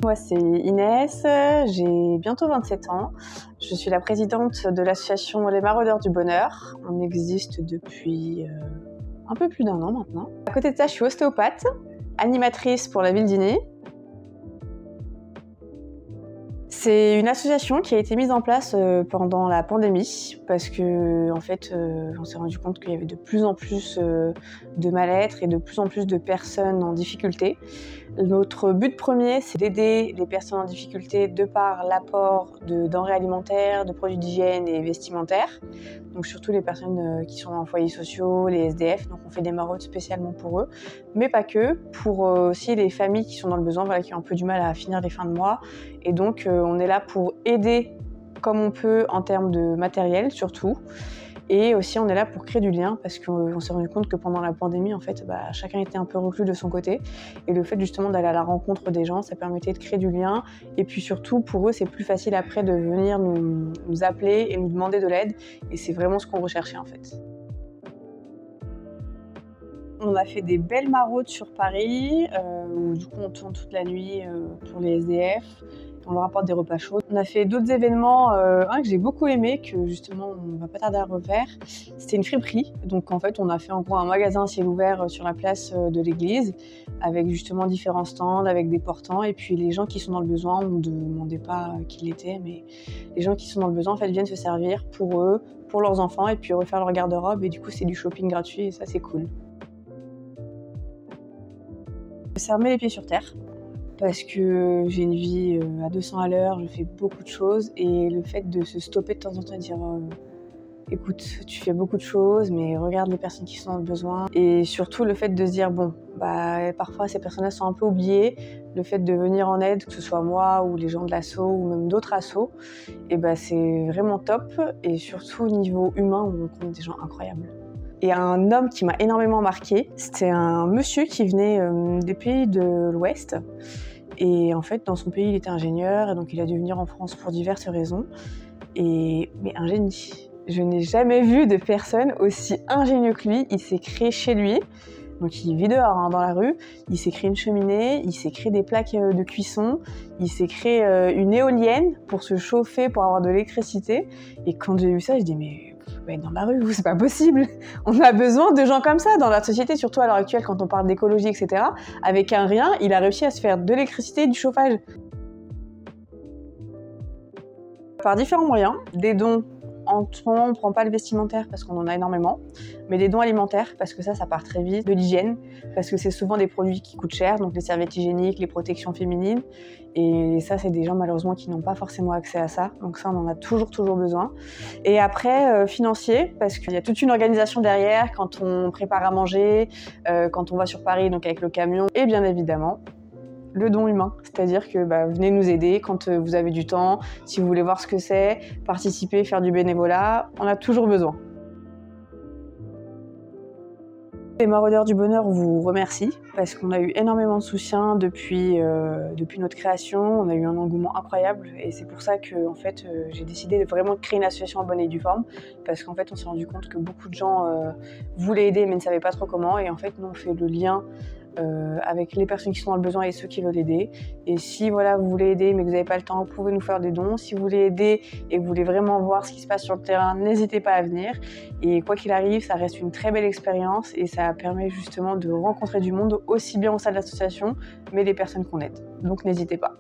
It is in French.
moi c'est Inès, j'ai bientôt 27 ans. Je suis la présidente de l'association Les Maraudeurs du Bonheur. On existe depuis un peu plus d'1 an maintenant. À côté de ça, je suis ostéopathe, animatrice pour la ville d'Igny. C'est une association qui a été mise en place pendant la pandémie parce que en fait, on s'est rendu compte qu'il y avait de plus en plus de mal-être et de plus en plus de personnes en difficulté. Notre but premier, c'est d'aider les personnes en difficulté de par l'apport de denrées alimentaires, de produits d'hygiène et vestimentaires. Donc surtout les personnes qui sont en foyers sociaux, les SDF, donc on fait des maraudes spécialement pour eux, mais pas que, pour aussi les familles qui sont dans le besoin, voilà, qui ont un peu du mal à finir les fins de mois. Et donc on est là pour aider comme on peut en termes de matériel surtout. Et aussi, on est là pour créer du lien parce qu'on s'est rendu compte que pendant la pandémie, en fait, chacun était un peu reclus de son côté. Et le fait justement d'aller à la rencontre des gens, ça permettait de créer du lien. Et puis surtout, pour eux, c'est plus facile après de venir nous appeler et nous demander de l'aide. Et c'est vraiment ce qu'on recherchait en fait. On a fait des belles maraudes sur Paris, où du coup on tourne toute la nuit pour les SDF. On leur apporte des repas chauds. On a fait d'autres événements, un que j'ai beaucoup aimé, que justement on va pas tarder à refaire. C'était une friperie, donc en fait on a fait en gros un magasin à ciel ouvert sur la place de l'église, avec justement différents stands, avec des portants, et puis les gens qui sont dans le besoin, on ne demandait pas qui il était, mais les gens qui sont dans le besoin en fait viennent se servir pour eux, pour leurs enfants, et puis refaire leur garde-robe, et du coup c'est du shopping gratuit, et ça c'est cool. Ça remet les pieds sur terre. Parce que j'ai une vie à 200 à l'heure, je fais beaucoup de choses et le fait de se stopper de temps en temps et dire écoute, tu fais beaucoup de choses mais regarde les personnes qui sont dans le besoin, et surtout le fait de se dire bon, parfois ces personnes-là sont un peu oubliées, le fait de venir en aide, que ce soit moi ou les gens de l'asso ou même d'autres assos, et c'est vraiment top, et surtout au niveau humain on rencontre des gens incroyables. Et un homme qui m'a énormément marqué, c'était un monsieur qui venait des pays de l'Ouest. Et en fait, dans son pays, il était ingénieur, et donc il a dû venir en France pour diverses raisons. Mais un génie. Je n'ai jamais vu de personne aussi ingénieux que lui. Il s'est créé chez lui, donc il vit dehors, dans la rue. Il s'est créé une cheminée, il s'est créé des plaques de cuisson, il s'est créé une éolienne pour se chauffer, pour avoir de l'électricité. Et quand j'ai vu ça, je dis mais dans la rue, c'est pas possible. On a besoin de gens comme ça dans la société, surtout à l'heure actuelle quand on parle d'écologie, etc. Avec un rien, il a réussi à se faire de l'électricité et du chauffage. Par différents moyens, des dons. En ce moment, on ne prend pas le vestimentaire parce qu'on en a énormément, mais des dons alimentaires parce que ça part très vite, de l'hygiène, parce que c'est souvent des produits qui coûtent cher, donc les serviettes hygiéniques, les protections féminines, et ça, c'est des gens malheureusement qui n'ont pas forcément accès à ça, donc ça, on en a toujours besoin. Et après, financier, parce qu'il y a toute une organisation derrière quand on prépare à manger, quand on va sur Paris, donc avec le camion, et bien évidemment, le don humain, c'est-à-dire que venez nous aider quand vous avez du temps, si vous voulez voir ce que c'est, participer, faire du bénévolat, on a toujours besoin. Les Maraudeurs du Bonheur vous remercient parce qu'on a eu énormément de soutien depuis notre création, on a eu un engouement incroyable, et c'est pour ça que en fait, j'ai décidé de vraiment créer une association en bonne et due forme, parce qu'en fait on s'est rendu compte que beaucoup de gens voulaient aider mais ne savaient pas trop comment, et en fait nous on fait le lien avec les personnes qui sont dans le besoin et ceux qui veulent aider. Et si vous voulez aider mais que vous n'avez pas le temps, vous pouvez nous faire des dons. Si vous voulez aider et que vous voulez vraiment voir ce qui se passe sur le terrain, n'hésitez pas à venir. Et quoi qu'il arrive, ça reste une très belle expérience, et ça permet justement de rencontrer du monde aussi bien au sein de l'association, mais les personnes qu'on aide. Donc n'hésitez pas.